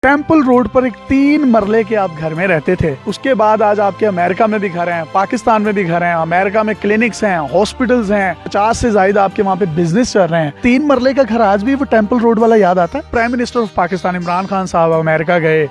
Temple road पर एक 3 मरले के आप घर में रहते थे, उसके बाद आज आपके अमेरिका में भी घर हैं, पाकिस्तान में भी घर हैं, अमेरिका में क्लिनिक्स हैं, हॉस्पिटल्स हैं, 50 से ज्यादा आपके वहाँ पे बिजनेस चल रहे हैं। 3 मरले का घर आज भी वो टेम्पल रोड वाला याद आता है। Prime minister of Pakistan Imran Khan साहब अमेरिका गए,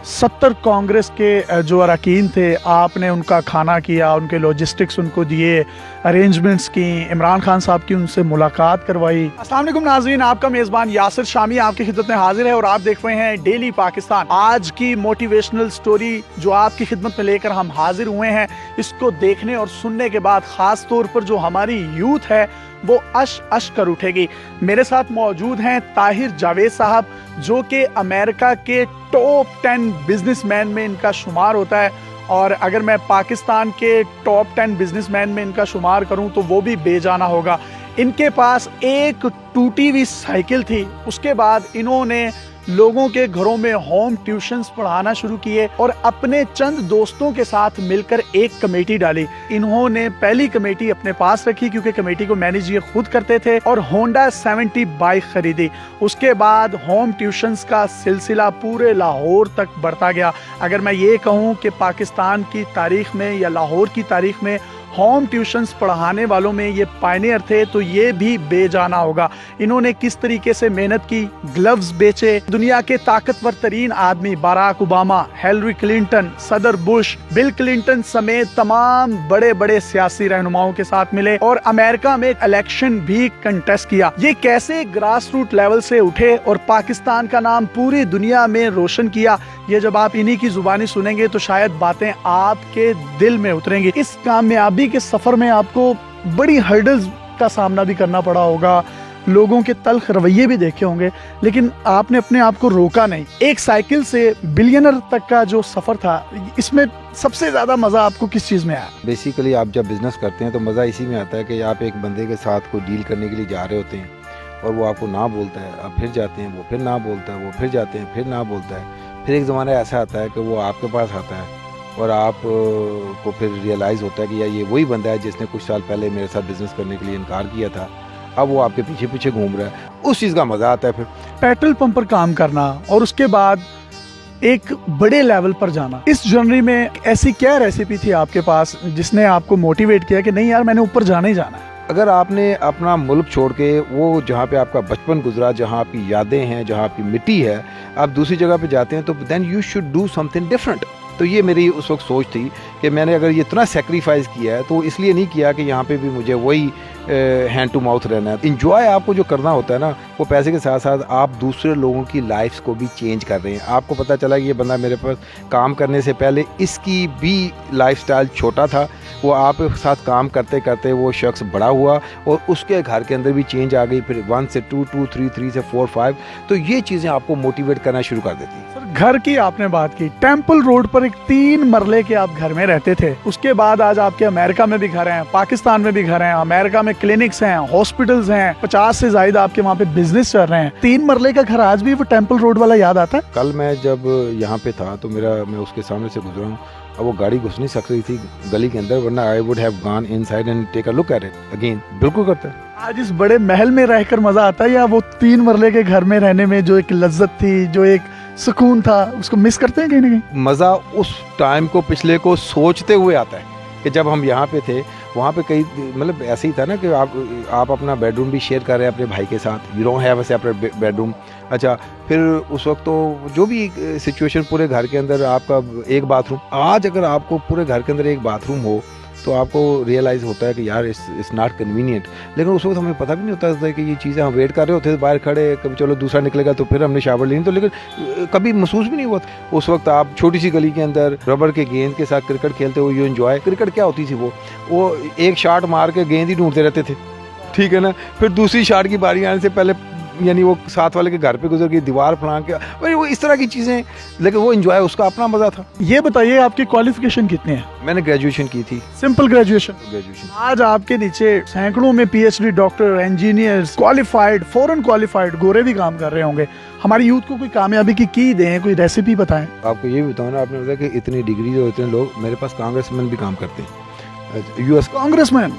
70 कांग्रेस के जो अरकान थे, आपने उनका खाना किया, उनके लॉजिस्टिक्स उनको दिए, अरेंजमेंट्स की, इमरान खान साहब की उनसे मुलाकात करवाई। अस्सलाम वालेकुम नाज़रीन, आपका मेज़बान यासिर शामी आपकी खिदमत में हाजिर है और आप देख रहे हैं डेली पाकिस्तान। आज की मोटिवेशनल स्टोरी जो आपकी खिदमत में लेकर हम हाजिर हुए हैं, इसको देखने और सुनने के बाद खास तौर पर जो हमारी यूथ है वो अश अश कर उठेगी। मेरे साथ मौजूद हैं ताहिर जावेद साहब, जो कि अमेरिका के टॉप 10 बिजनेसमैन में इनका शुमार होता है, और अगर मैं पाकिस्तान के टॉप 10 बिजनेसमैन में इनका शुमार करूं तो वो भी बेजाना होगा। इनके पास एक टूटी हुई साइकिल थी, उसके बाद इन्होंने लोगों के घरों में होम ट्यूशन्स पढ़ाना शुरू किए और अपने चंद दोस्तों के साथ मिलकर एक कमेटी डाली। इन्होंने पहली कमेटी अपने पास रखी क्योंकि कमेटी को मैनेज ये खुद करते थे, और होंडा 70 बाइक खरीदी। उसके बाद होम ट्यूशन्स का सिलसिला पूरे लाहौर तक बढ़ता गया। अगर मैं ये कहूँ कि पाकिस्तान की तारीख में या लाहौर की तारीख में होम ट्यूशन्स पढ़ाने वालों में ये पायनियर थे, तो ये भी बेजाना होगा। इन्होंने किस तरीके से मेहनत की, ग्लव्स बेचे, दुनिया के ताकतवर तरीन आदमी बाराक ओबामा, हिलरी क्लिंटन, सदर बुश, बिल क्लिंटन समेत तमाम बड़े बड़े सियासी रहनुमाओं के साथ मिले और अमेरिका में इलेक्शन भी कंटेस्ट किया। ये कैसे ग्रास रूट लेवल से उठे और पाकिस्तान का नाम पूरी दुनिया में रोशन किया, ये जब आप इन्हीं की जुबानी सुनेंगे तो शायद बातें आपके दिल में उतरेंगी। इस कामयाबी के सफर में आपको बड़ी हर्डल्स का सामना भी करना पड़ा होगा, लोगों के तल्ख रवैये भी देखे होंगे, लेकिन आपने अपने आप को रोका नहीं। एक साइकिल से बिलियनर तक का जो सफर था, इसमें सबसे ज्यादा मजा आपको किस चीज में आया? बेसिकली आप जब बिजनेस करते हैं तो मजा इसी में आता है कि आप एक बंदे के साथ कोई डील करने के लिए जा रहे होते हैं और वो आपको ना बोलता है, आप फिर जाते हैं, वो फिर ना बोलता है, वो फिर जाते हैं, फिर ना बोलता है। फिर एक ज़माना ऐसा आता है कि वो आपके पास आता है और आप को फिर रियलाइज़ होता है कि यार ये वही बंदा है जिसने कुछ साल पहले मेरे साथ बिजनेस करने के लिए इनकार किया था, अब वो आपके पीछे पीछे घूम रहा है। उस चीज़ का मज़ा आता है। फिर पेट्रोल पंप पर काम करना और उसके बाद एक बड़े लेवल पर जाना, इस जर्नी में ऐसी क्या रेसिपी थी आपके पास जिसने आपको मोटिवेट किया कि नहीं यार मैंने ऊपर जाना ही जाना है? अगर आपने अपना मुल्क छोड़ के, वो जहाँ पे आपका बचपन गुजरा, जहाँ आपकी यादें हैं, जहाँ आपकी मिट्टी है, आप दूसरी जगह पे जाते हैं तो then you should do something different. तो ये मेरी उस वक्त सोच थी कि मैंने अगर ये इतना सेक्रीफाइस किया है तो इसलिए नहीं किया कि यहाँ पे भी मुझे वही हैंड टू माउथ रहना है। इंजॉय आपको जो करना होता है ना, वो पैसे के साथ साथ आप दूसरे लोगों की लाइफ्स को भी चेंज कर रहे हैं। आपको पता चला कि ये बंदा मेरे पास काम करने से पहले इसकी भी लाइफस्टाइल छोटा था, वो आपके साथ काम करते करते वो शख्स बड़ा हुआ और उसके घर के अंदर भी चेंज आ गई। फिर 1 से 2, 2, 3, 3 से 4, 5, तो ये चीज़ें आपको मोटिवेट करना शुरू कर देती हैं। घर की आपने बात की, टेम्पल रोड पर एक 3 मरले के आप घर में रहते थे, उसके बाद आज आपके अमेरिका में भी घर हैं, पाकिस्तान में भी घर हैं, अमेरिका में क्लिनिक्स हैं, हॉस्पिटल्स हैं, 50 से ज्यादा आपके वहाँ पे बिजनेस चल रहे हैं। 3 मरले का घर आज भी वो टेम्पल रोड वाला याद आता है? कल मैं जब यहाँ पे था तो मैं उसके सामने से गुजरा हूँ, अब वो गाड़ी घुस नहीं सक रही थी गली के अंदर, वरना I would have gone inside and take a look at it again. बिल्कुल करता है। आज इस बड़े महल में रहकर मजा आता है या वो 3 मरले के घर में रहने में जो एक लज्जत थी, जो एक सुकून था, उसको मिस करते हैं कहीं ना कहीं? मज़ा उस टाइम को, पिछले को सोचते हुए आता है कि जब हम यहाँ पे थे, वहाँ पे कई मतलब ऐसे ही था ना कि आप अपना बेडरूम भी शेयर कर रहे हैं अपने भाई के साथ, you don't have a separate bedroom. अच्छा, फिर उस वक्त तो जो भी सिचुएशन, पूरे घर के अंदर आपका एक बाथरूम। आज अगर आपको पूरे घर के अंदर एक बाथरूम हो तो आपको रियलाइज़ होता है कि यार इट्स नॉट कन्वीनियंट, लेकिन उस वक्त हमें पता भी नहीं होता था कि ये चीज़ें हम वेट कर रहे होते थे बाहर खड़े, कभी चलो दूसरा निकलेगा तो फिर हमने शावर लेनी, तो लेकिन कभी महसूस भी नहीं हुआ। उस वक्त आप छोटी सी गली के अंदर रबर के गेंद के साथ क्रिकेट खेलते हुए यू एंजॉय। क्रिकेट क्या होती थी, वो एक शॉट मार के गेंद ही ढूंढते रहते थे, ठीक है ना, फिर दूसरी शॉट की बारी आने से पहले यानी वो साथ वाले के घर पे गुजर गई, दीवार फलांग के, वो इस तरह की चीज़ें, लेकिन वो एंजॉय, उसका अपना मज़ा था। ये बताइए आपकी क्वालिफिकेशन कितनी है? मैंने ग्रेजुएशन की थी, सिंपल ग्रेजुएशन। ग्रेजुएशन। आज आपके नीचे सैकड़ों में PhD doctor, engineers, qualified, foreign qualified गोरे भी काम कर रहे होंगे। हमारी यूथ को कोई कामयाबी की दें, कोई रेसिपी बताएं। आपको ये भी बताऊँ ना, आपने बताया कि इतनी डिग्री और इतने लोग, मेरे पास कांग्रेसमैन भी काम करते हैं, US कांग्रेसमैन।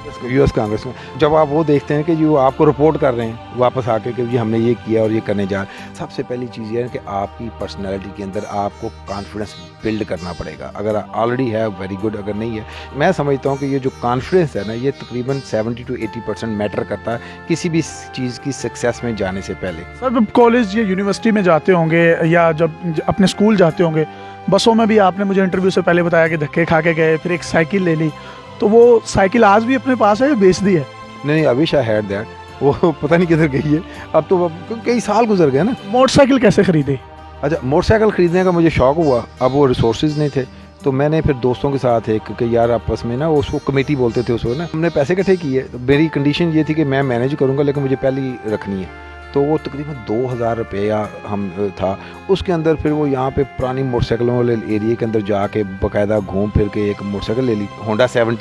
कांग्रेस में जब आप वो देखते हैं कि जो आपको रिपोर्ट कर रहे हैं वापस आके कि जी हमने ये किया और ये करने जा रहे हैं, सबसे पहली चीज़ ये है कि आपकी पर्सनैलिटी के अंदर आपको कॉन्फिडेंस बिल्ड करना पड़ेगा। अगर ऑलरेडी है वेरी गुड, अगर नहीं है, मैं समझता हूँ कि ये जो कॉन्फिडेंस है ना, ये तकरीबन 70 to 80% मैटर करता है किसी भी चीज़ की सक्सेस में जाने से पहले। सर जब कॉलेज या यूनिवर्सिटी में जाते होंगे या जब अपने स्कूल जाते होंगे, बसों में भी आपने मुझे इंटरव्यू से पहले बताया कि धक्के खा के गए, फिर एक साइकिल ले ली, तो वो साइकिल आज भी अपने पास है या बेच दी है? नहीं, I wish I had that, वो पता नहीं किधर गई है। अब तो कई साल गुजर गए ना। मोटरसाइकिल कैसे खरीदी? अच्छा, मोटरसाइकिल ख़रीदने का मुझे शौक़ हुआ, अब वो रिसोर्सेज नहीं थे, तो मैंने फिर दोस्तों के साथ एक कि यार आपस में ना, उसको कमेटी बोलते थे उसको ना, हमने पैसे इकट्ठे किए। तो मेरी कंडीशन ये थी कि मैं मैनेज करूँगा लेकिन मुझे पहले रखनी है, तो वो तकरीबन 2000 रुपया हम था। उसके अंदर फिर वो यहाँ पे पुरानी मोटरसाइकिलों वाले एरिया के अंदर जाके बाकायदा घूम फिर के एक मोटरसाइकिल ले ली, होंडा 70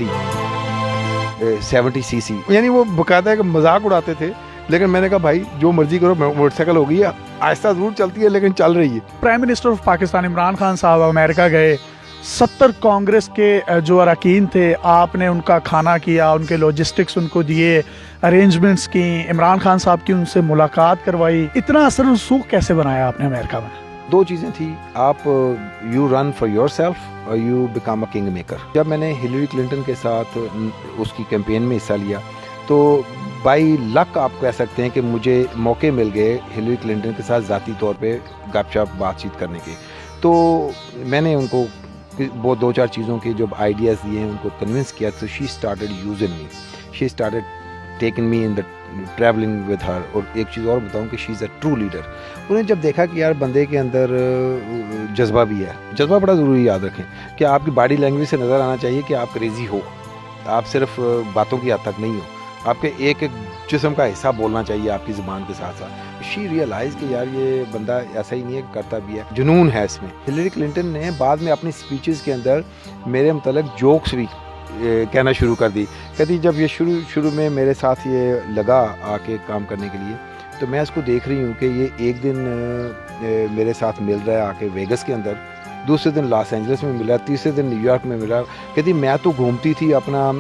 सीसी, यानी वो बाकायदा एक मजाक उड़ाते थे। लेकिन मैंने कहा भाई जो मर्जी करो, मोटरसाइकिल होगी, आहिस्ता ज़रूर चलती है लेकिन चल रही है। Prime minister of Pakistan Imran Khan साहब अमेरिका गए, 70 कांग्रेस के जो अरकान थे, आपने उनका खाना किया, उनके लॉजिस्टिक्स उनको दिए, अरेंजमेंट्स की, इमरान खान साहब की उनसे मुलाकात करवाई, इतना असर रसूख कैसे बनाया आपने अमेरिका में? दो चीज़ें थी, आप you run for your self और you become a king maker. जब मैंने हिलरी क्लिंटन के साथ उसकी कैंपेन में हिस्सा लिया, तो बाई लक आप कह सकते हैं कि मुझे मौके मिल गए हिलरी क्लिंटन के साथ ज़ाती तौर पे गपशप बातचीत करने के। तो मैंने उनको वो 2-4 चीज़ों के जो आइडियाज़ दिए हैं उनको कन्विंस किया, तो she started using me, she started taking me in the travelling with her. और एक चीज़ और बताऊं कि she is a true leader. उन्हें जब देखा कि यार बंदे के अंदर जज्बा भी है, जज्बा बड़ा ज़रूरी, याद रखें कि आपकी बॉडी लैंग्वेज से नज़र आना चाहिए कि आप क्रेज़ी हो, आप सिर्फ बातों की हद तक नहीं हो, आपके एक एक जिस्म का हिस्सा बोलना चाहिए आपकी ज़ुबान के साथ साथ। शी रियलाइज़ कि यार ये बंदा ऐसा ही नहीं है, करता भी है, जुनून है इसमें। हिलरी क्लिंटन ने बाद में अपनी स्पीचेस के अंदर मेरे मतलब जोक्स भी कहना शुरू कर दी। कहती जब ये शुरू में मेरे साथ ये लगा आके काम करने के लिए, तो मैं इसको देख रही हूँ कि ये एक दिन मेरे साथ मिल रहा है आके वेगस के अंदर, दूसरे दिन लॉस एंजलिस में मिला, तीसरे दिन न्यूयॉर्क में मिला। कहती मैं तो घूमती थी अपना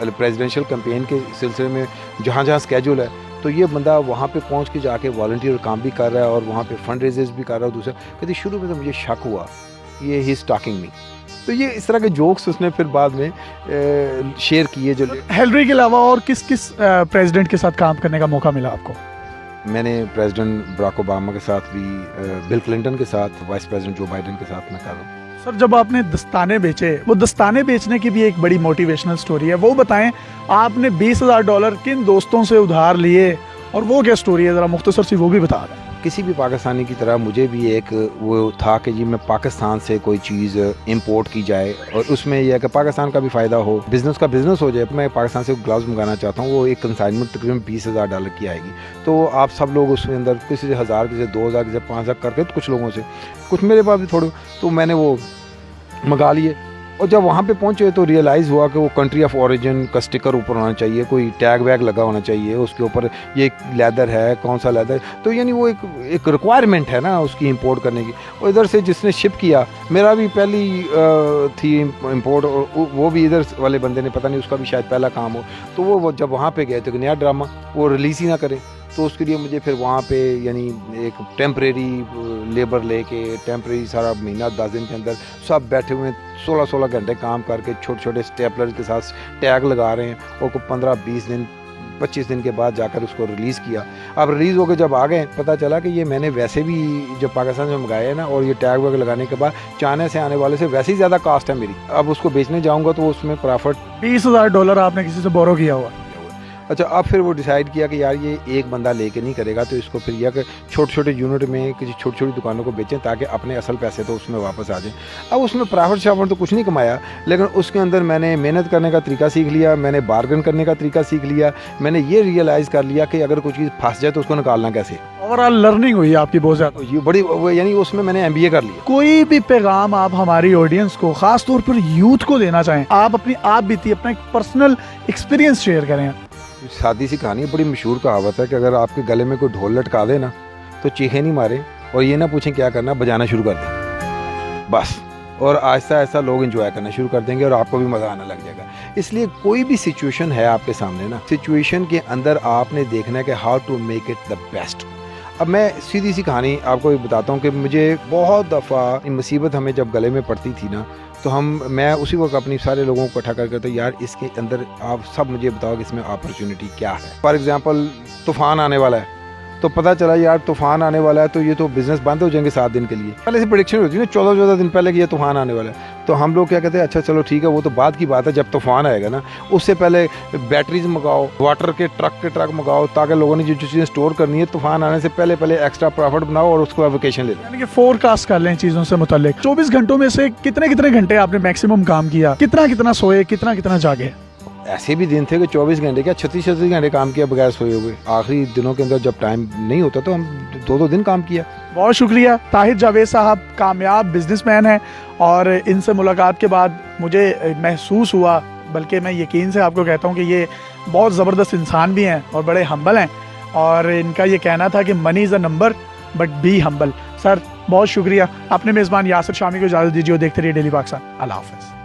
प्रेसिडेंशियल कैंपेन के सिलसिले में जहाँ जहाँ स्केड्यूल है, तो ये बंदा वहाँ पे पहुँच के जाके वॉलंटियर काम भी कर रहा है और वहाँ पे फंड रेजेस भी कर रहा है। दूसरा कहती शुरू में तो मुझे शक हुआ ये ही इज़ टॉकिंग मी। तो ये इस तरह के जोक्स उसने फिर बाद में शेयर किए। जो हिलरी के अलावा और किस किस प्रेसिडेंट के साथ काम करने का मौका मिला आपको? मैंने प्रेसिडेंट बराक ओबामा के साथ भी, बिल क्लिंटन के साथ, वाइस प्रेसिडेंट जो बाइडेन के साथ मैं कर रहा हूँ। सर जब आपने दस्ताने बेचे, वो दस्ताने बेचने की भी एक बड़ी मोटिवेशनल स्टोरी है, वो बताएं। आपने $20,000 किन दोस्तों से उधार लिए और वो क्या स्टोरी है, ज़रा मुख्तसर सी वो भी बता दें। किसी भी पाकिस्तानी की तरह मुझे भी एक वो था कि जी मैं पाकिस्तान से कोई चीज़ इंपोर्ट की जाए और उसमें यह है कि पाकिस्तान का भी फ़ायदा हो, बिज़नेस का बिज़नेस हो जाए। मैं पाकिस्तान से ग्लव्स मंगाना चाहता हूँ, वो एक कंसाइनमेंट तकरीबन $20,000 की आएगी। तो आप सब लोग उसके अंदर किसी से 1000, किसी से 2000, किसी से 5000 करके, तो कुछ लोगों से, कुछ मेरे पास भी थोड़े, तो मैंने वो मंगा लिए। और जब वहाँ पे पहुँचे तो रियलाइज़ हुआ कि वो कंट्री ऑफ ओरिजिन का स्टिकर ऊपर होना चाहिए, कोई टैग वैग लगा होना चाहिए उसके ऊपर, ये लेदर है, कौन सा लेदर, तो यानी वो एक रिक्वायरमेंट है ना उसकी इंपोर्ट करने की। और इधर से जिसने शिप किया, मेरा भी पहली थी इंपोर्ट, और वो भी इधर वाले बंदे ने, पता नहीं उसका भी शायद पहला काम हो, तो वो जब वहाँ पर गए तो नया ड्रामा वो रिलीज़ ही ना करें, तो उसके लिए मुझे फिर वहाँ पे यानी एक टेम्परेरी लेबर लेके, टेम्परेरी सारा महीना 10 दिन के अंदर सब बैठे हुए 16-16 घंटे काम करके छोटे छोटे स्टेपलर के साथ टैग लगा रहे हैं, और को 15-20 दिन 25 दिन के बाद जाकर उसको रिलीज़ किया। अब रिलीज़ होकर जब आ गए, पता चला कि ये मैंने वैसे भी जब पाकिस्तान से मंगाए हैं ना, और ये टैग वगैरह लगाने के बाद चाइना से आने वाले से वैसे ही ज़्यादा कास्ट है मेरी। अब उसको बेचने जाऊँगा तो उसमें प्रॉफिट। $20,000 आपने किसी से बोरो किया हुआ? अच्छा, अब फिर वो डिसाइड किया कि यार ये एक बंदा लेके नहीं करेगा, तो इसको फिर यह कि छोटे छोटे यूनिट में किसी छोटी छोटी दुकानों को बेचें ताकि अपने असल पैसे तो उसमें वापस आ जाएं। अब उसमें प्रॉफिट शाफिट तो कुछ नहीं कमाया, लेकिन उसके अंदर मैंने मेहनत करने का तरीका सीख लिया, मैंने बार्गन करने का तरीका सीख लिया, मैंने ये रियलाइज़ कर लिया कि अगर कोई चीज़ फंस जाए तो उसको निकालना कैसे। ओवरऑल लर्निंग हुई आपकी बहुत ज़्यादा, ये बड़ी, यानी उसमें मैंने MBA कर लिया। कोई भी पैगाम आप हमारी ऑडियंस को, खास तौर पर यूथ को देना चाहें, आप अपनी आप बीती अपना एक पर्सनल एक्सपीरियंस शेयर करें। सादी सी कहानी, बड़ी मशहूर कहावत है कि अगर आपके गले में कोई ढोल लटका दे ना, तो चीखें नहीं मारे और ये ना पूछें क्या करना, बजाना शुरू कर दें बस। اور آہستہ آہستہ لوگ انجوائے کرنا شروع کر دیں گے اور آپ کو بھی مزہ آنے لگ جائے گا. اس لیے کوئی بھی سچویشن ہے آپ کے سامنے نا, سچویشن کے اندر آپ نے دیکھنا ہے کہ how to make it the best. اب میں سیدھی سی کہانی آپ کو بتاتا ہوں کہ مجھے بہت دفعہ مصیبت ہمیں جب گلے میں پڑتی تھی نا, تو میں اسی وقت اپنی سارے لوگوں کو اکٹھا کر کے تو یار اس کے اندر آپ سب مجھے بتاؤ کہ اس میں اپرچونٹی کیا ہے. فار ایگزامپل طوفان آنے والا ہے, تو پتہ چلا یار طوفان آنے والا ہے تو یہ تو بزنس بند ہو جائیں گے 7 دن کے لیے. پہلے سے پریڈکشن ہوتی ہے نا 14 دن پہلے کہ یہ طوفان آنے والا ہے. تو ہم لوگ کیا کہتے ہیں, اچھا چلو ٹھیک ہے, وہ تو بعد کی بات ہے, جب طوفان آئے گا نا اس سے پہلے بیٹریز منگاؤ, واٹر کے ٹرک منگاؤ, تاکہ لوگوں نے جو چیزیں اسٹور کرنی ہے طوفان آنے سے پہلے ایکسٹرا پروفٹ بناؤ اور اس کو ویکیشن لے لو. یعنی کہ فور کاسٹ کر لیں چیزوں سے متعلق. 24 گھنٹوں میں سے کتنے گھنٹے آپ نے میکسیمم کام کیا, کتنا سوئے, کتنا جاگے؟ ایسے بھی دن تھے کہ 24 گھنٹے کیا 36 گھنٹے کام کیا بغیر سوئے ہوئے. آخری دنوں کے اندر جب ٹائم نہیں ہوتا تو ہم 2 دن کام کیا. بہت شکریہ. طاہر جاوید صاحب کامیاب بزنس مین ہیں, اور ان سے ملاقات کے بعد مجھے محسوس ہوا, بلکہ میں یقین سے آپ کو کہتا ہوں کہ یہ بہت زبردست انسان بھی ہیں اور بڑے ہمبل ہیں, اور ان کا یہ کہنا تھا کہ money is a number but be humble. Sir بہت شکریہ. اپنے میزبان یاسر شامی کو اجازت دیجیے, دیکھتے رہیے ڈیلی پاکستان. اللہ حافظ.